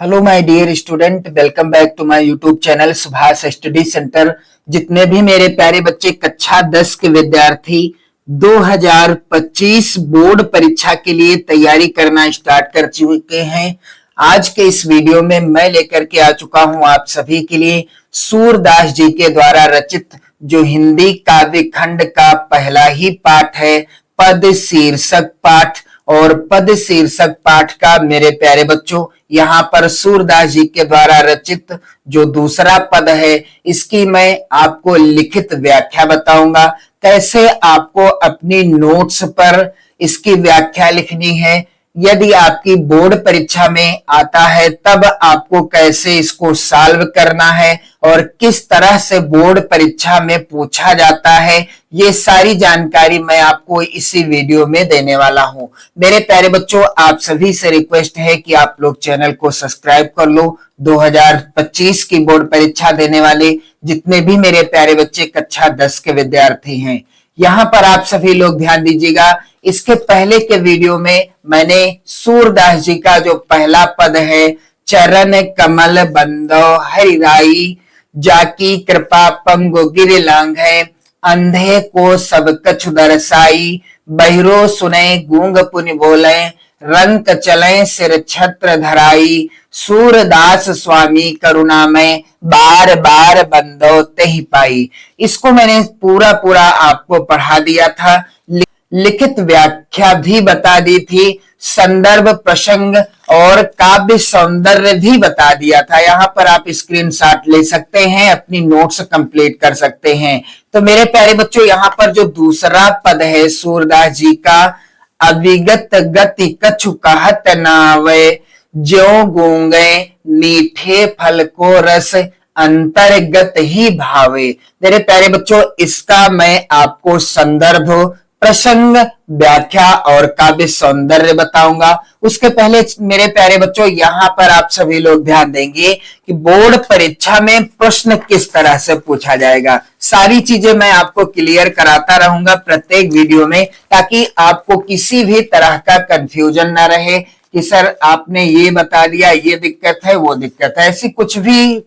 Hello my dear student, welcome back to my YouTube channel Subhash study centre. जितने भी मेरे प्यारे बच्चे कक्षा 10 के विद्यार्थी 2025 बोर्ड परीक्षा के लिए तैयारी करना स्टार्ट कर चुके हैं, आज के इस वीडियो में मैं लेकर के आ चुका हूं आप सभी के लिए सूरदास जी के द्वारा रचित जो हिंदी काव्य खंड का पहला ही पाठ है पद शीर्षक पाठ। और पद शीर्षक पाठ का मेरे प्यारे बच्चों यहाँ पर सूरदास जी के द्वारा रचित जो दूसरा पद है इसकी मैं आपको लिखित व्याख्या बताऊंगा। कैसे आपको अपनी नोट्स पर इसकी व्याख्या लिखनी है, यदि आपकी बोर्ड परीक्षा में आता है तब आपको कैसे इसको सॉल्व करना है और किस तरह से बोर्ड परीक्षा में पूछा जाता है, ये सारी जानकारी मैं आपको इसी वीडियो में देने वाला हूं। मेरे प्यारे बच्चों, आप सभी से रिक्वेस्ट है कि आप लोग चैनल को सब्सक्राइब कर लो। 2025 की बोर्ड परीक्षा देने वाले जितने भी मेरे प्यारे बच्चे कक्षा 10 के विद्यार्थी हैं, यहाँ पर आप सभी लोग ध्यान दीजिएगा। इसके पहले के वीडियो में मैंने सूरदास जी का जो पहला पद है चरण कमल बंदो हरिराई, जाकी कृपा पंगु गिर लांघे, अंधे को सब कछु दरसाई, बहिरो सुने गूंग पुनि बोले, रंक चले सिर छत्र धराई, सूरदास स्वामी करुणा में बार बार बंदो तेहि पाई। इसको मैंने पूरा आपको पढ़ा दिया था, लिखित व्याख्या भी बता दी थी, संदर्भ प्रसंग और काव्य सौंदर्य भी बता दिया था। यहाँ पर आप स्क्रीनशॉट ले सकते हैं, अपनी नोट्स कंप्लीट कर सकते हैं। तो मेरे प्यारे बच्चों, यहाँ पर जो दूसरा पद है सूरदास जी का, अविगत गति कछु कहत नावे, ज्यों गूंगे मीठे फल को रस, अंतर्गत ही भावे। मेरे प्यारे बच्चों, इसका मैं आपको संदर्भ प्रसंग व्याख्या और काव्य सौंदर्य बताऊंगा। उसके पहले मेरे प्यारे बच्चों, यहाँ पर आप सभी लोग ध्यान देंगे कि बोर्ड परीक्षा में प्रश्न किस तरह से पूछा जाएगा। सारी चीजें मैं आपको क्लियर कराता रहूंगा प्रत्येक वीडियो में, ताकि आपको किसी भी तरह का कंफ्यूजन ना रहे कि सर आपने ये बता दिया, ये दिक्कत है वो दिक्कत है। ऐसी कुछ भी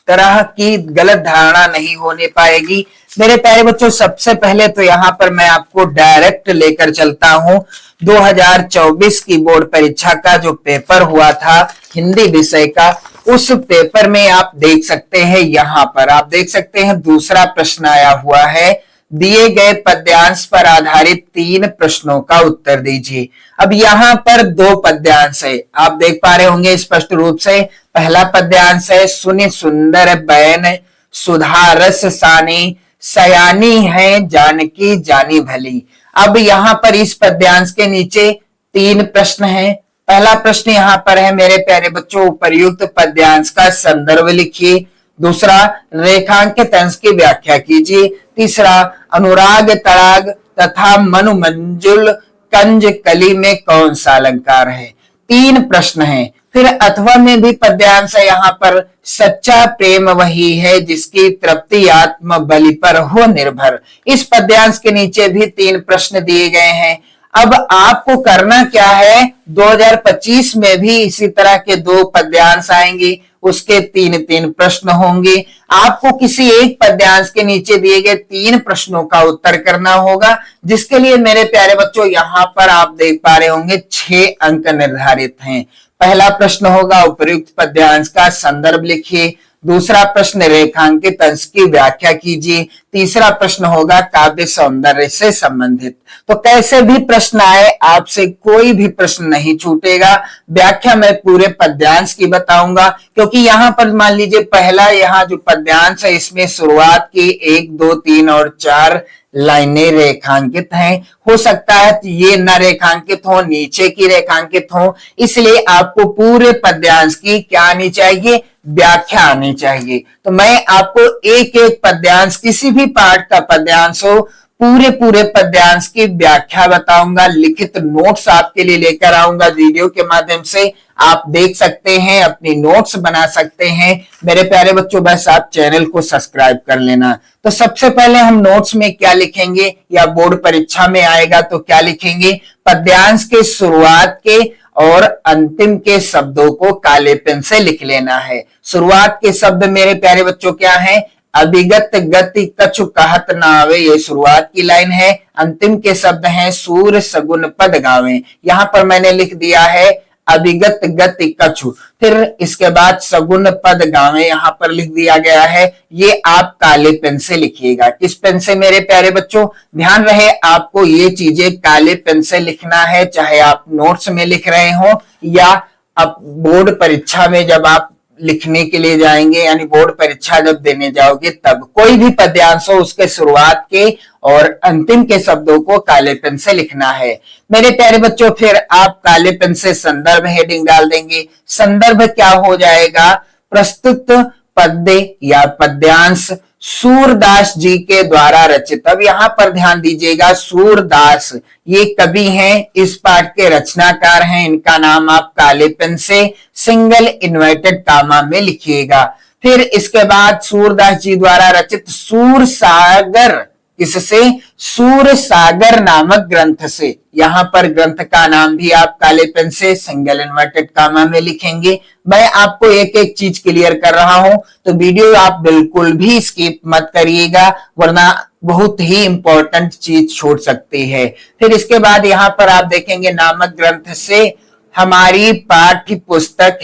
तरह की गलत धारणा नहीं होने पाएगी। मेरे प्यारे बच्चों, सबसे पहले तो यहाँ पर मैं आपको डायरेक्ट लेकर चलता हूँ 2024 की बोर्ड परीक्षा का जो पेपर हुआ था हिंदी विषय का, उस पेपर में आप देख सकते हैं, यहाँ पर आप देख सकते हैं दूसरा प्रश्न आया हुआ है, दिए गए पद्यांश पर आधारित 3 प्रश्नों का उत्तर दीजिए। अब यहाँ पर 2 पद्यांश है, आप देख पा रहे होंगे स्पष्ट रूप से। पहला पद्यांश है, सुनि सुंदर बैन सुधा रस सानी, सयानी है जानकी जानी भली। अब यहाँ पर इस पद्यांश के नीचे 3 प्रश्न हैं। पहला प्रश्न यहाँ पर है मेरे प्यारे बच्चों, उपर्युक्त पद्यांश का संदर्भ लिखिए। दूसरा, रेखांकित अंश की व्याख्या कीजिए। तीसरा, अनुराग तड़ाग तथा मनु मंजुल कंज कली में कौन सा अलंकार है। 3 प्रश्न हैं। फिर अथवा में भी पद्यांश है यहाँ पर, सच्चा प्रेम वही है जिसकी तृप्ति आत्म बलि पर हो निर्भर। इस पद्यांश के नीचे भी 3 प्रश्न दिए गए हैं। अब आपको करना क्या है, 2025 में भी इसी तरह के 2 पद्यांश आएंगे, उसके 3 प्रश्न होंगे। आपको किसी एक पद्यांश के नीचे दिए गए 3 प्रश्नों का उत्तर करना होगा, जिसके लिए मेरे प्यारे बच्चों यहाँ पर आप देख पा रहे होंगे 6 अंक निर्धारित हैं। पहला प्रश्न होगा उपर्युक्त पद्यांश का संदर्भ लिखिए। दूसरा प्रश्न रेखांकित अंश की व्याख्या कीजिए। तीसरा प्रश्न होगा काव्य सौंदर्य से संबंधित। तो कैसे भी प्रश्न आए, आपसे कोई भी प्रश्न नहीं छूटेगा। व्याख्या मैं पूरे पद्यांश की बताऊंगा, क्योंकि यहाँ पर मान लीजिए पहला यहाँ जो पद्यांश है इसमें शुरुआत की 1, 2, 3 और 4 लाइनें रेखांकित हैं। हो सकता है ये न रेखांकित हो, नीचे की रेखांकित हो, इसलिए आपको पूरे पद्यांश की क्या आनी चाहिए, व्याख्या आनी चाहिए। तो मैं आपको एक एक पद्यांश, किसी भी पाठ का पद्यांश हो, पूरे पद्यांश की व्याख्या बताऊंगा। लिखित नोट्स आपके लिए लेकर आऊंगा वीडियो के माध्यम से, आप देख सकते हैं, अपनी नोट्स बना सकते हैं। मेरे प्यारे बच्चों, बस आप चैनल को सब्सक्राइब कर लेना। तो सबसे पहले हम नोट्स में क्या लिखेंगे, या बोर्ड परीक्षा में आएगा तो क्या लिखेंगे, पद्यांश के शुरुआत के और अंतिम के शब्दों को काले पेन से लिख लेना है। शुरुआत के शब्द मेरे प्यारे बच्चों क्या है? अभिगत गति कछु कहत न आवे, ये शुरुआत की लाइन है। अंतिम के शब्द हैं सूर सगुन पद गावे। यहां पर मैंने लिख दिया है अभिगत गति कछु, फिर इसके बाद सगुन पद गावे यहां पर लिख दिया गया है। ये आप काले पेन से लिखिएगा। किस पेन से मेरे प्यारे बच्चों? ध्यान रहे आपको ये चीजें काले पेन से लिखना है, चाहे आप नोट्स में लिख रहे हो या अब बोर्ड परीक्षा में जब आप लिखने के लिए जाएंगे, यानी बोर्ड परीक्षा जब देने जाओगे तब कोई भी पद्यांश हो उसके शुरुआत के और अंतिम के शब्दों को काले पेन से लिखना है। मेरे प्यारे बच्चों, फिर आप काले पेन से संदर्भ हेडिंग डाल देंगे। संदर्भ क्या हो जाएगा? प्रस्तुत पद्य या पद्यांश सूरदास जी के द्वारा रचित। अब यहां पर ध्यान दीजिएगा, सूरदास ये कवि हैं, इस पाठ के रचनाकार हैं। इनका नाम आप काले पेन से सिंगल इन्वर्टेड कामा में लिखिएगा। फिर इसके बाद सूरदास जी द्वारा रचित सूरसागर, इससे सूरसागर नामक ग्रंथ से, यहां पर ग्रंथ का नाम भी आप काले पेन से सिंगल इन्वर्टेड कामा में लिखेंगे। मैं आपको एक एक चीज क्लियर कर रहा हूं, तो वीडियो आप बिल्कुल भी स्किप मत करिएगा, वरना बहुत ही इंपॉर्टेंट चीज छूट सकती है। फिर इसके बाद यहां पर आप देखेंगे नामक ग्रंथ से हमारी पाठ्य पुस्तक,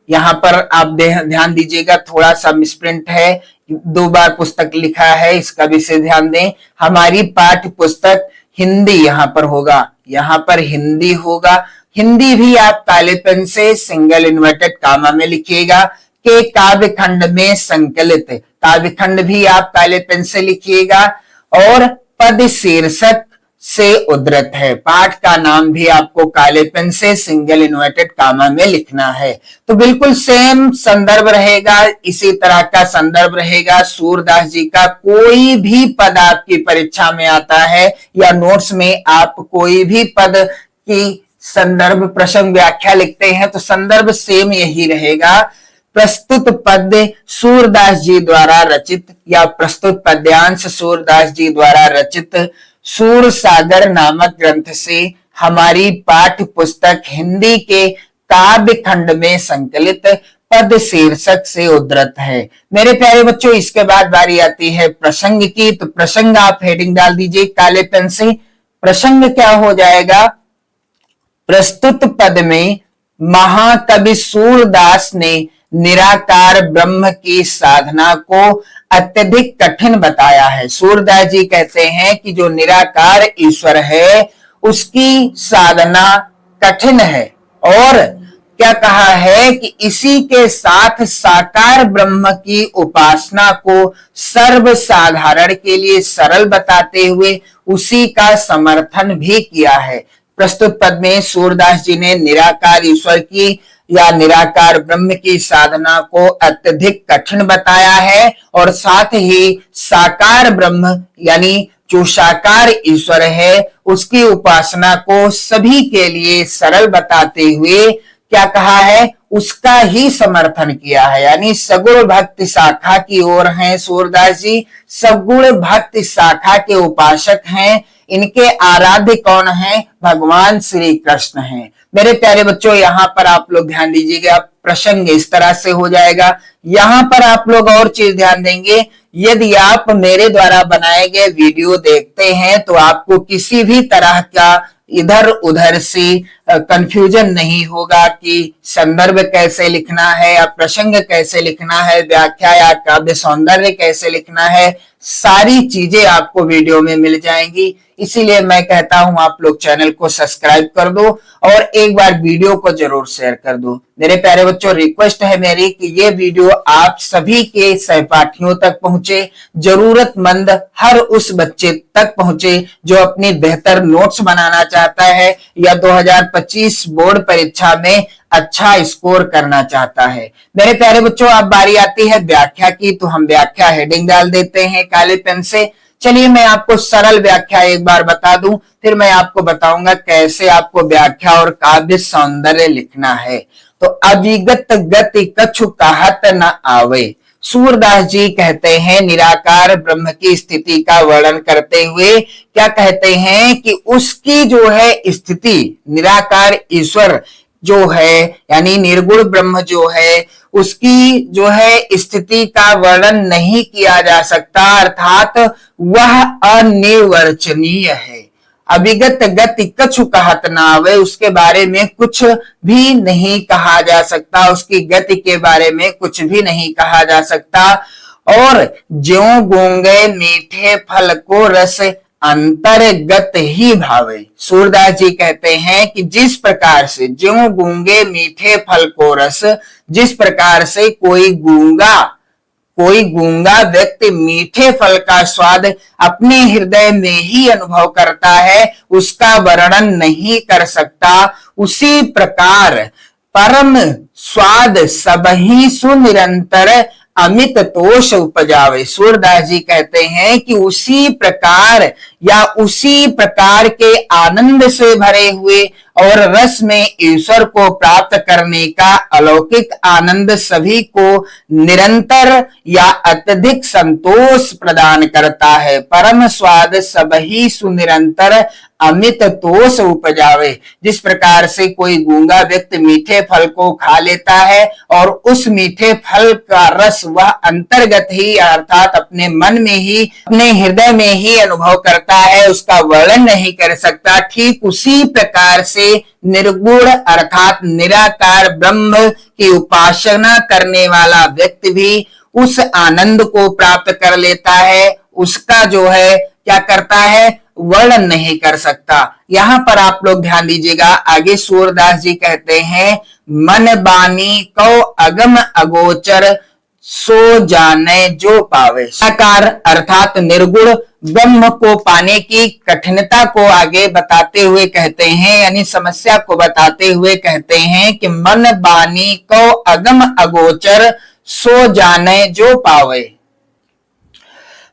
यहां पर आप ध्यान दीजिएगा, थोड़ा सा मिसप्रिंट है, 2 बार पुस्तक लिखा है, इसका भी से ध्यान दें। हमारी पाठ्य पुस्तक हिंदी यहां पर होगा, यहां पर हिंदी होगा। हिंदी भी आप काले पेन से सिंगल इन्वर्टेड कामा में लिखिएगा। के काव्य खंड में संकलित, काव्य खंड भी आप काले पेन से लिखिएगा। और पद शीर्षक से उद्धृत है, पाठ का नाम भी आपको काले पेन से सिंगल इन्वर्टेड कामा में लिखना है। तो बिल्कुल सेम संदर्भ रहेगा, इसी तरह का संदर्भ रहेगा। सूरदास जी का कोई भी पद आपकी परीक्षा में आता है या नोट्स में आप कोई भी पद की संदर्भ प्रसंग व्याख्या लिखते हैं तो संदर्भ सेम यही रहेगा। प्रस्तुत पद्य सूरदास जी द्वारा रचित या प्रस्तुत पद्यांश सूरदास जी द्वारा रचित सूरसागर नामक ग्रंथ से हमारी पाठ्य पुस्तक हिंदी के काव्य खंड में संकलित पद शीर्षक से उद्धृत है। मेरे प्यारे बच्चों, इसके बाद बारी आती है प्रसंग की। तो प्रसंग आप हेडिंग डाल दीजिए काले पेन से। प्रसंग क्या हो जाएगा? प्रस्तुत पद में महाकवि सूरदास ने निराकार ब्रह्म की साधना को अत्यधिक कठिन बताया है। सूरदास जी कहते हैं कि जो निराकार ईश्वर है उसकी साधना कठिन है, और क्या कहा है कि इसी के साथ साकार ब्रह्म की उपासना को सर्वसाधारण के लिए सरल बताते हुए उसी का समर्थन भी किया है। प्रस्तुत पद में सूरदास जी ने निराकार ईश्वर की या निराकार ब्रह्म की साधना को अत्यधिक कठिन बताया है, और साथ ही साकार ब्रह्म यानी जो साकार ईश्वर है उसकी उपासना को सभी के लिए सरल बताते हुए क्या कहा है? उसका ही समर्थन किया है। यानी सगुण भक्ति शाखा की ओर हैं सूरदास जी, सगुण भक्ति शाखा के उपासक हैं। इनके आराध्य कौन हैं? भगवान श्री कृष्ण हैं। मेरे प्यारे बच्चों, यहाँ पर आप लोग ध्यान दीजिएगा, प्रसंग इस तरह से हो जाएगा। यहाँ पर आप लोग और चीज ध्यान देंगे, यदि आप मेरे द्वारा बनाए गए वीडियो देखते हैं तो आपको किसी भी तरह का इधर उधर से कंफ्यूजन नहीं होगा कि संदर्भ कैसे लिखना है या प्रसंग कैसे लिखना है, व्याख्या या काव्य सौंदर्य कैसे लिखना है, सारी चीजें आपको वीडियो में मिल जाएंगी। इसीलिए मैं कहता हूं आप लोग चैनल को सब्सक्राइब कर दो और एक बार वीडियो को जरूर शेयर कर दो। मेरे प्यारे बच्चों, रिक्वेस्ट है मेरी कि ये वीडियो आप सभी के सहपाठियों तक पहुंचे, जरूरतमंद हर उस बच्चे तक पहुंचे जो अपनी बेहतर नोट्स बनाना चाहता है या 2025 बोर्ड परीक्षा में अच्छा स्कोर करना चाहता है। मेरे प्यारे बच्चों, अब बारी आती है व्याख्या की, तो हम व्याख्या हेडिंग डाल देते हैं काले पेन से। चलिए मैं आपको सरल व्याख्या एक बार बता दूं, फिर मैं आपको बताऊंगा कैसे आपको व्याख्या और काव्य सौंदर्य लिखना है। तो अविगत गति कछु कहत न आवे, सूरदास जी कहते हैं निराकार ब्रह्म की स्थिति का वर्णन करते हुए क्या कहते हैं कि उसकी जो है स्थिति, निराकार ईश्वर जो है यानी निर्गुण ब्रह्म जो है उसकी जो है स्थिति का वर्णन नहीं किया जा सकता, अर्थात वह अनिर्वचनीय है। अभिगत गति कछु कहत नावे, उसके बारे में कुछ भी नहीं कहा जा सकता, उसकी गति के बारे में कुछ भी नहीं कहा जा सकता। और ज्यों गूंगे मीठे फल को रस अंतर्गत ही भावे। सूरदास जी कहते हैं कि जिस प्रकार से ज्यों गूंगे मीठे फल को रस, जिस प्रकार से कोई गूंगा व्यक्ति मीठे फल का स्वाद अपने हृदय में ही अनुभव करता है, उसका वर्णन नहीं कर सकता, उसी प्रकार परम स्वाद सबही सुनिरंतर अमित तोष उपजावे। सूरदास जी कहते हैं कि उसी प्रकार या उसी प्रकार के आनंद से भरे हुए और रस में ईश्वर को प्राप्त करने का अलौकिक आनंद सभी को निरंतर या अत्यधिक संतोष प्रदान करता है। परम स्वाद सबही सुनिरंतर अमित तोष उपजावे। जिस प्रकार से कोई गूंगा व्यक्ति मीठे फल को खा लेता है और उस मीठे फल का रस वह अंतर्गत ही अर्थात अपने मन में ही, अपने हृदय में ही अनुभव करता है, उसका वर्णन नहीं कर सकता, ठीक उसी प्रकार से निर्गुण अर्थात निराकार ब्रह्म की उपासना करने वाला व्यक्ति भी उस आनंद को प्राप्त कर लेता है, उसका जो है क्या करता है, वर्णन नहीं कर सकता। यहां पर आप लोग ध्यान दीजिएगा, आगे सूरदास जी कहते हैं मन बानी को अगम अगोचर सो जाने जो पावे। साकार अर्थात निर्गुण ब्रह्म को पाने की कठिनता को आगे बताते हुए कहते हैं, यानी समस्या को बताते हुए कहते हैं कि मन बानी को अगम अगोचर सो जाने जो पावे।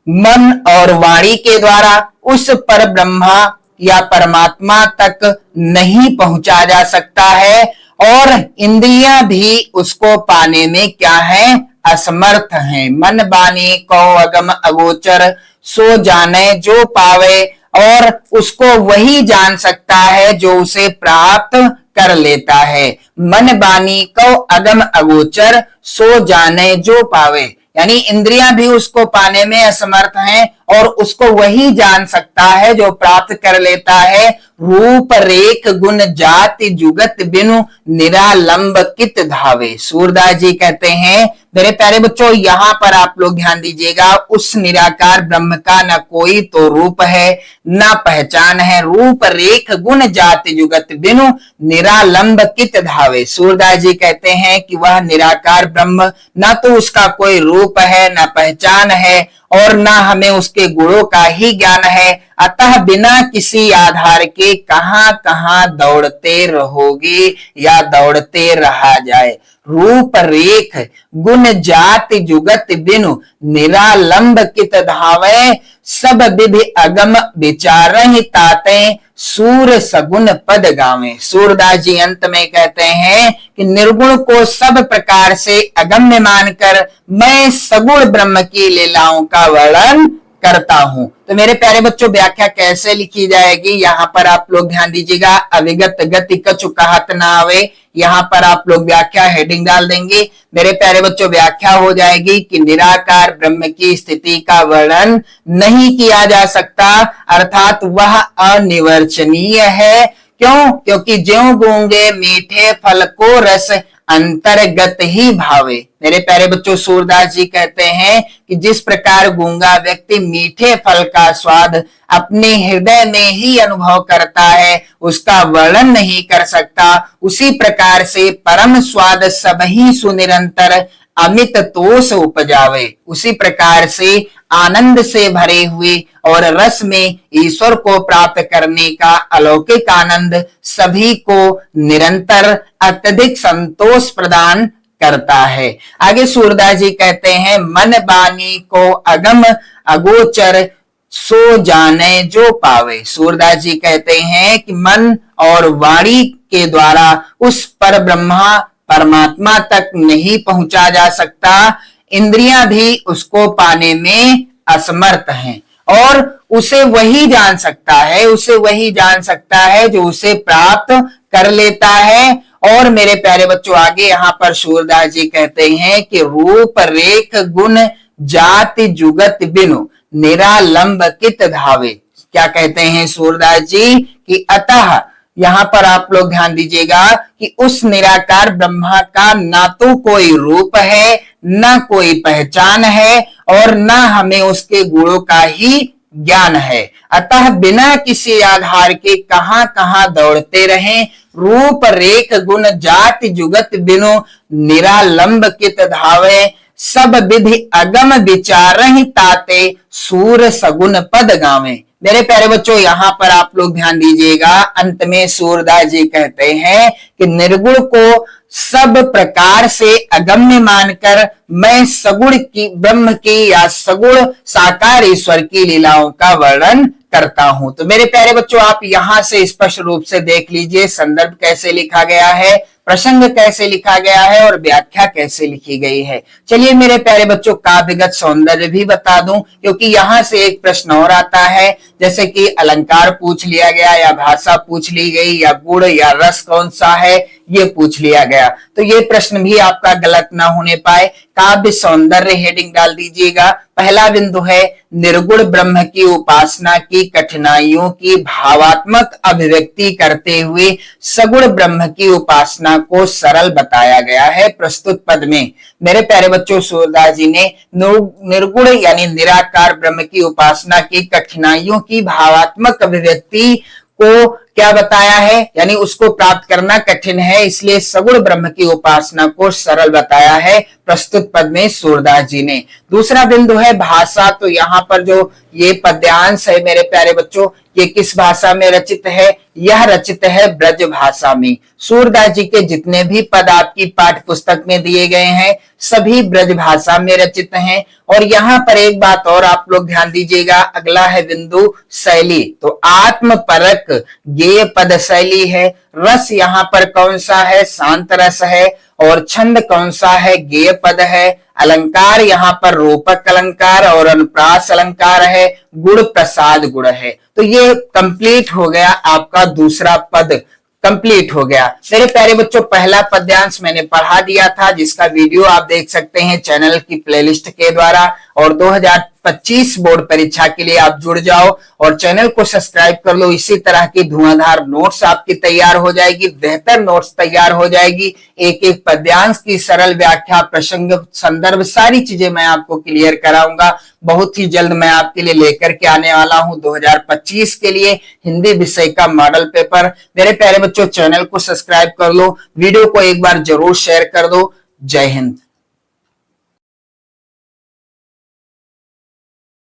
मन और वाणी के द्वारा उस पर ब्रह्मा या परमात्मा तक नहीं पहुंचा जा सकता है और इंद्रियां भी उसको पाने में क्या है, असमर्थ हैं। मन बानी को अगम अगोचर सो जाने जो पावे, और उसको वही जान सकता है जो उसे प्राप्त कर लेता है। मन बानी को अगम अगोचर सो जाने जो पावे, यानी इंद्रियां भी उसको पाने में असमर्थ हैं और उसको वही जान सकता है जो प्राप्त कर लेता है। रूप रेख गुण जाति जुगत बिनु निरालंब कित धावे। सूरदास जी कहते हैं मेरे प्यारे बच्चों, यहाँ पर आप लोग ध्यान दीजिएगा, उस निराकार ब्रह्म का न कोई तो रूप है न पहचान है। रूप रेख गुण जाति जुगत बिनु निरालंब कित धावे। सूरदास जी कहते हैं कि वह निराकार ब्रह्म न तो उसका कोई रूप है न पहचान है और न हमें उसके गुणों का ही ज्ञान है, अतः बिना किसी आधार के कहां कहां दौड़ते रहोगे या दौड़ते रहा जाए। रूप रेख गुण जाति जुगत बिनु निरालंब कित धावे, सब विधि अगम विचारहि ताते सूर सगुण पद गावे। सूरदास जी अंत में कहते हैं कि निर्गुण को सब प्रकार से अगम्य मानकर मैं सगुण ब्रह्म की लीलाओं का वर्णन करता हूं। तो मेरे प्यारे बच्चों, व्याख्या कैसे लिखी जाएगी, यहाँ पर आप लोग ध्यान दीजिएगा। अविगत गति कछु कहत न आवे, यहाँ पर आप लोग व्याख्या हेडिंग डाल देंगे। मेरे प्यारे बच्चों, व्याख्या हो जाएगी कि निराकार ब्रह्म की स्थिति का वर्णन नहीं किया जा सकता, अर्थात वह अनिर्वचनीय है। क्यों? क्योंकि ज्यों गूंगे मीठे फल को रस अंतर्गत ही भावे। मेरे प्यारे बच्चों, सूरदास जी कहते हैं कि जिस प्रकार गूंगा व्यक्ति मीठे फल का स्वाद अपने हृदय में ही अनुभव करता है, उसका वर्णन नहीं कर सकता, उसी प्रकार से परम स्वाद सबही सुनिरंतर अमित तोष उपजावे। उसी प्रकार से आनंद से भरे हुए और रस में ईश्वर को प्राप्त करने का अलौकिक आनंद सभी को निरंतर अत्यधिक संतोष प्रदान करता है। आगे सूरदास जी कहते हैं मन बानी को अगम अगोचर सो जाने जो पावे। सूरदास जी कहते हैं कि मन और वाणी के द्वारा उस पर ब्रह्मा परमात्मा तक नहीं पहुंचा जा सकता, इंद्रियां भी उसको पाने में असमर्थ हैं और उसे वही जान सकता है, उसे वही जान सकता है जो उसे प्राप्त कर लेता है और मेरे प्यारे बच्चों आगे यहाँ पर सूरदास जी कहते हैं कि रूप रेख गुण जाति जुगत बिनु निरालंब कित धावे। क्या कहते हैं सूरदास जी कि अतः यहाँ पर आप लोग ध्यान दीजिएगा कि उस निराकार ब्रह्मा का ना तो कोई रूप है, ना कोई पहचान है, और ना हमें उसके गुणों का ही ज्ञान है। अतः बिना किसी आधार के कहां कहां दौड़ते रहें, रूप रेख गुण जाति जुगत बिनु निरालंब कित धावे, सब विधि अगम विचारहि ताते सूर सगुन पद गावे। मेरे प्यारे बच्चों यहाँ पर आप लोग ध्यान दीजिएगा, अंत में सूरदास जी कहते हैं कि निर्गुण को सब प्रकार से अगम्य मानकर मैं सगुण की ब्रह्म की या सगुण साकार ईश्वर की लीलाओं का वर्णन करता हूं। तो मेरे प्यारे बच्चों आप यहां से स्पष्ट रूप से देख लीजिए संदर्भ कैसे लिखा गया है, प्रसंग कैसे लिखा गया है और व्याख्या कैसे लिखी गई है। चलिए मेरे प्यारे बच्चों काव्यगत सौंदर्य भी बता दूं, क्योंकि यहां से एक प्रश्न और आता है, जैसे कि अलंकार पूछ लिया गया या भाषा पूछ ली गई या गुण या रस कौन सा है ये पूछ लिया गया। तो ये प्रश्न भी आपका गलत ना होने पाए, काव्य सौंदर्य हेडिंग डाल दीजिएगा। पहला बिंदु है निर्गुण ब्रह्म की उपासना की कठिनाइयों की भावात्मक अभिव्यक्ति करते हुए सगुण ब्रह्म की उपासना को सरल बताया गया है प्रस्तुत पद में। मेरे प्यारे बच्चों सूरदास जी ने निर्गुण यानी निराकार ब्रह्म की उपासना की कठिनाइयों की भावात्मक अभिव्यक्ति को क्या बताया है, यानी उसको प्राप्त करना कठिन है, इसलिए सगुण ब्रह्म की उपासना को सरल बताया है प्रस्तुत पद में सूरदास जी ने। दूसरा बिंदु है भाषा। तो यहाँ पर जो ये पद्यांश है मेरे प्यारे बच्चों, ये किस भाषा में रचित है? यह रचित है ब्रज भाषा में। सूरदास जी के जितने भी पद आपकी पाठ्य पुस्तक में दिए गए हैं सभी ब्रज भाषा में रचित हैं। और यहाँ पर एक बात और आप लोग ध्यान दीजिएगा, अगला है बिंदु शैली। तो आत्म परक गेय पद शैली है। रस यहाँ पर कौन सा है? शांत रस है। और छंद कौन सा है? गेय पद है। अलंकार यहाँ पर रूपक अलंकार और अनुप्रास अलंकार है। गुण प्रसाद गुण है। तो ये कंप्लीट हो गया, आपका दूसरा पद कंप्लीट हो गया। मेरे प्यारे बच्चों पहला पद्यांश मैंने पढ़ा दिया था, जिसका वीडियो आप देख सकते हैं चैनल की प्लेलिस्ट के द्वारा। और 2025 बोर्ड परीक्षा के लिए आप जुड़ जाओ और चैनल को सब्सक्राइब कर लो। इसी तरह की धुआंधार नोट्स आपकी तैयार हो जाएगी, बेहतर नोट्स तैयार हो जाएगी। एक एक पद्यांश की सरल व्याख्या, प्रसंग, संदर्भ, सारी चीजें मैं आपको क्लियर कराऊंगा। बहुत ही जल्द मैं आपके लिए लेकर के आने वाला हूं 2025 के लिए हिंदी विषय का मॉडल पेपर। मेरे प्यारे बच्चों चैनल को सब्सक्राइब कर लो, वीडियो को एक बार जरूर शेयर कर दो। जय हिंद।